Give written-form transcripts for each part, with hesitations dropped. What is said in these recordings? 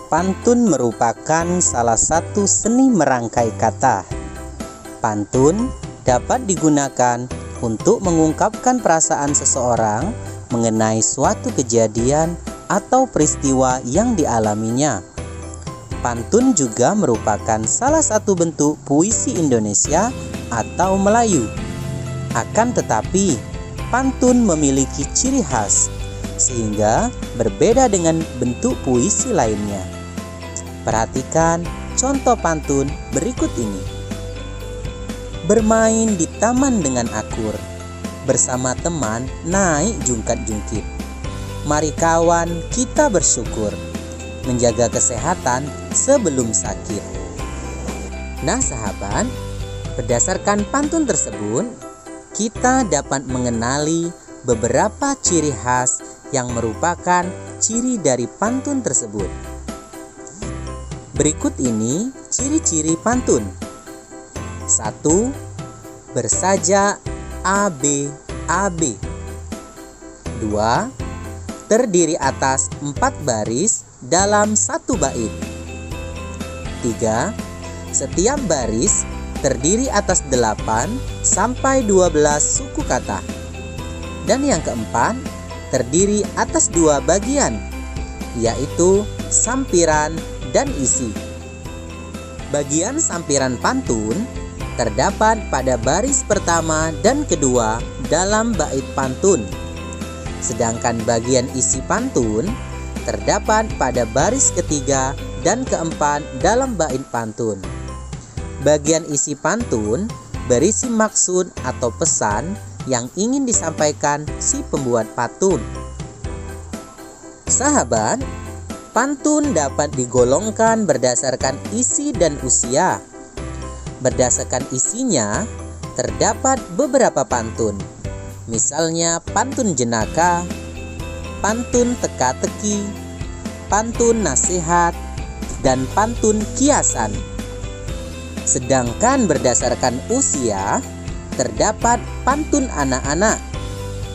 Pantun merupakan salah satu seni merangkai kata. Pantun dapat digunakan untuk mengungkapkan perasaan seseorang mengenai suatu kejadian atau peristiwa yang dialaminya. Pantun juga merupakan salah satu bentuk puisi Indonesia atau Melayu. Akan tetapi, pantun memiliki ciri khas, sehingga berbeda dengan bentuk puisi lainnya. Perhatikan contoh pantun berikut ini. Bermain di taman dengan akur, bersama teman naik jungkat-jungkit. Mari kawan kita bersyukur, menjaga kesehatan sebelum sakit. Nah sahabat, berdasarkan pantun tersebut, kita dapat mengenali beberapa ciri khas yang merupakan ciri dari pantun tersebut. Berikut ini ciri-ciri pantun. 1. Bersajak ABAB. 2. Terdiri atas 4 baris dalam 1 bait. 3. Setiap baris terdiri atas 8 sampai 12 suku kata. Dan yang keempat, terdiri atas 2 bagian, yaitu sampiran dan isi. Bagian sampiran pantun terdapat pada baris pertama dan kedua dalam bait pantun. Sedangkan bagian isi pantun terdapat pada baris ketiga dan keempat dalam bait pantun. Bagian isi pantun berisi maksud atau pesan yang ingin disampaikan si pembuat pantun. Sahabat, pantun dapat digolongkan berdasarkan isi dan usia. Berdasarkan isinya, terdapat beberapa pantun. Misalnya pantun jenaka, pantun teka-teki, pantun nasihat, dan pantun kiasan. Sedangkan berdasarkan usia, terdapat pantun anak-anak,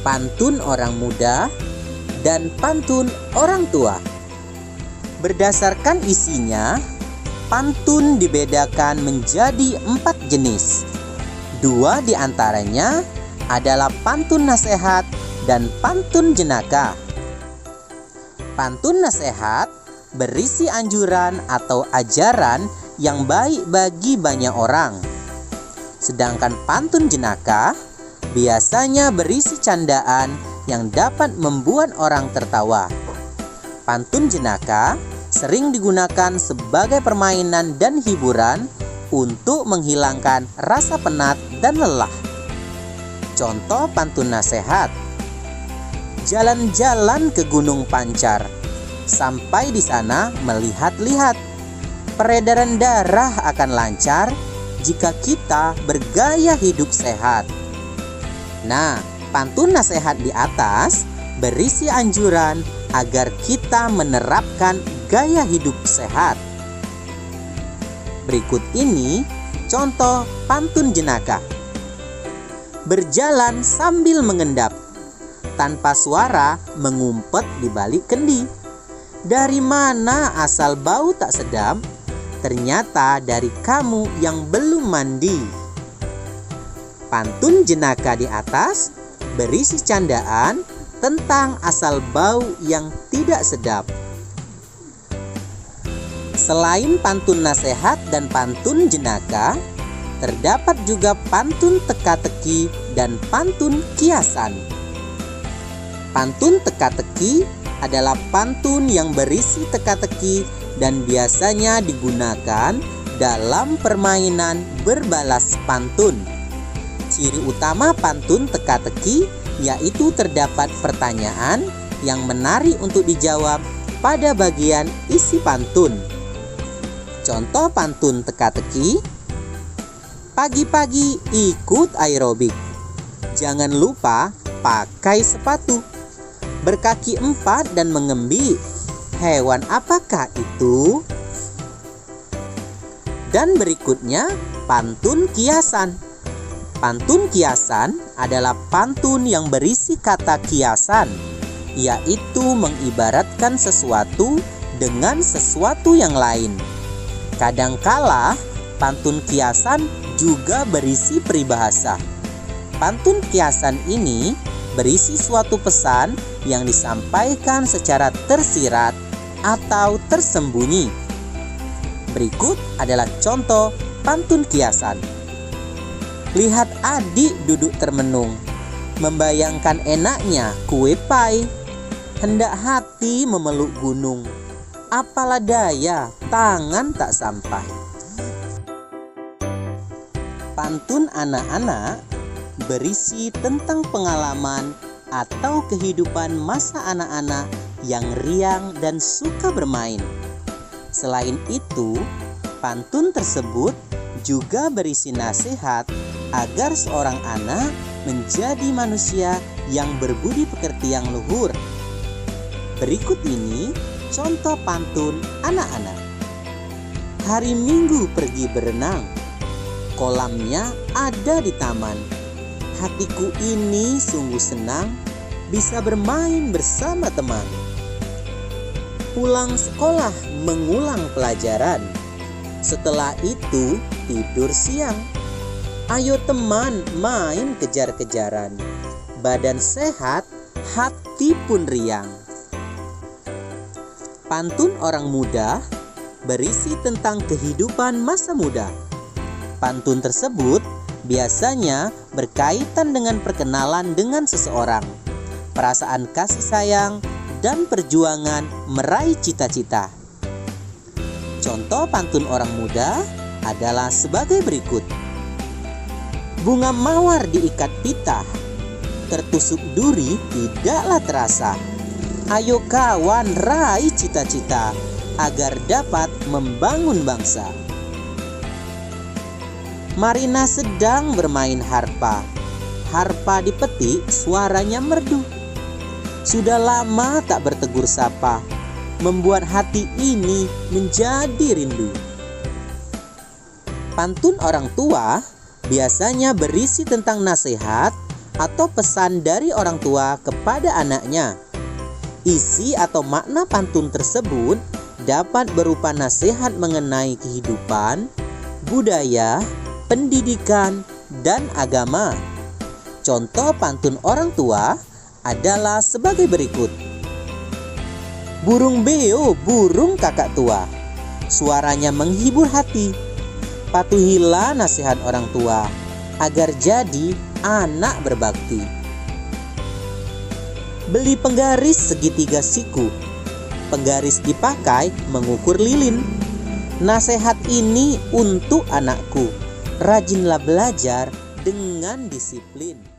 pantun orang muda, dan pantun orang tua. Berdasarkan isinya, pantun dibedakan menjadi 4 jenis. 2 diantaranya adalah pantun nasihat dan pantun jenaka. Pantun nasihat berisi anjuran atau ajaran yang baik bagi banyak orang. Sedangkan pantun jenaka biasanya berisi candaan yang dapat membuat orang tertawa. Pantun jenaka sering digunakan sebagai permainan dan hiburan untuk menghilangkan rasa penat dan lelah. Contoh pantun nasihat. Jalan-jalan ke Gunung Pancar, sampai di sana melihat-lihat. Peredaran darah akan lancar jika kita bergaya hidup sehat. Nah, pantun nasihat di atas berisi anjuran agar kita menerapkan gaya hidup sehat. Berikut ini contoh pantun jenaka. Berjalan sambil mengendap, tanpa suara mengumpet di balik kendi. Dari mana asal bau tak sedap? Ternyata dari kamu yang belum mandi. Pantun jenaka di atas berisi candaan tentang asal bau yang tidak sedap. Selain pantun nasihat dan pantun jenaka, terdapat juga pantun teka-teki dan pantun kiasan. Pantun teka-teki adalah pantun yang berisi teka-teki dan biasanya digunakan dalam permainan berbalas pantun. Ciri utama pantun teka-teki yaitu terdapat pertanyaan yang menarik untuk dijawab pada bagian isi pantun. Contoh pantun teka-teki. Pagi-pagi ikut aerobik, jangan lupa pakai sepatu. Berkaki 4 dan mengembik, hewan apakah itu? Dan berikutnya pantun kiasan. Pantun kiasan adalah pantun yang berisi kata kiasan, yaitu mengibaratkan sesuatu dengan sesuatu yang lain. Kadangkala pantun kiasan juga berisi peribahasa. Pantun kiasan ini berisi suatu pesan yang disampaikan secara tersirat atau tersembunyi. Berikut adalah contoh pantun kiasan. Lihat adik duduk termenung, membayangkan enaknya kue pai. Hendak hati memeluk gunung, apalah daya tangan tak sampai. Pantun anak-anak berisi tentang pengalaman atau kehidupan masa anak-anak yang riang dan suka bermain. Selain itu, pantun tersebut juga berisi nasihat agar seorang anak menjadi manusia yang berbudi pekerti yang luhur. Berikut ini contoh pantun anak-anak. Hari Minggu pergi berenang, kolamnya ada di taman. Hatiku ini sungguh senang bisa bermain bersama teman. Pulang sekolah mengulang pelajaran, setelah itu tidur siang. Ayo teman main kejar-kejaran, badan sehat, hati pun riang. Pantun orang muda berisi tentang kehidupan masa muda. Pantun tersebut biasanya berkaitan dengan perkenalan dengan seseorang, perasaan kasih sayang, dan perjuangan meraih cita-cita. Contoh pantun orang muda adalah sebagai berikut. Bunga mawar diikat pita, tertusuk duri tidaklah terasa. Ayo kawan raih cita-cita agar dapat membangun bangsa. Marina sedang bermain harpa. Harpa dipetik, suaranya merdu. Sudah lama tak bertegur sapa, membuat hati ini menjadi rindu. Pantun orang tua biasanya berisi tentang nasihat atau pesan dari orang tua kepada anaknya. Isi atau makna pantun tersebut dapat berupa nasihat mengenai kehidupan, budaya, pendidikan, dan agama. Contoh pantun orang tua adalah sebagai berikut. Burung beo, burung kakak tua, suaranya menghibur hati. Patuhilah nasihat orang tua agar jadi anak berbakti. Beli penggaris segitiga siku, penggaris dipakai mengukur lilin. Nasihat ini untuk anakku, rajinlah belajar dengan disiplin.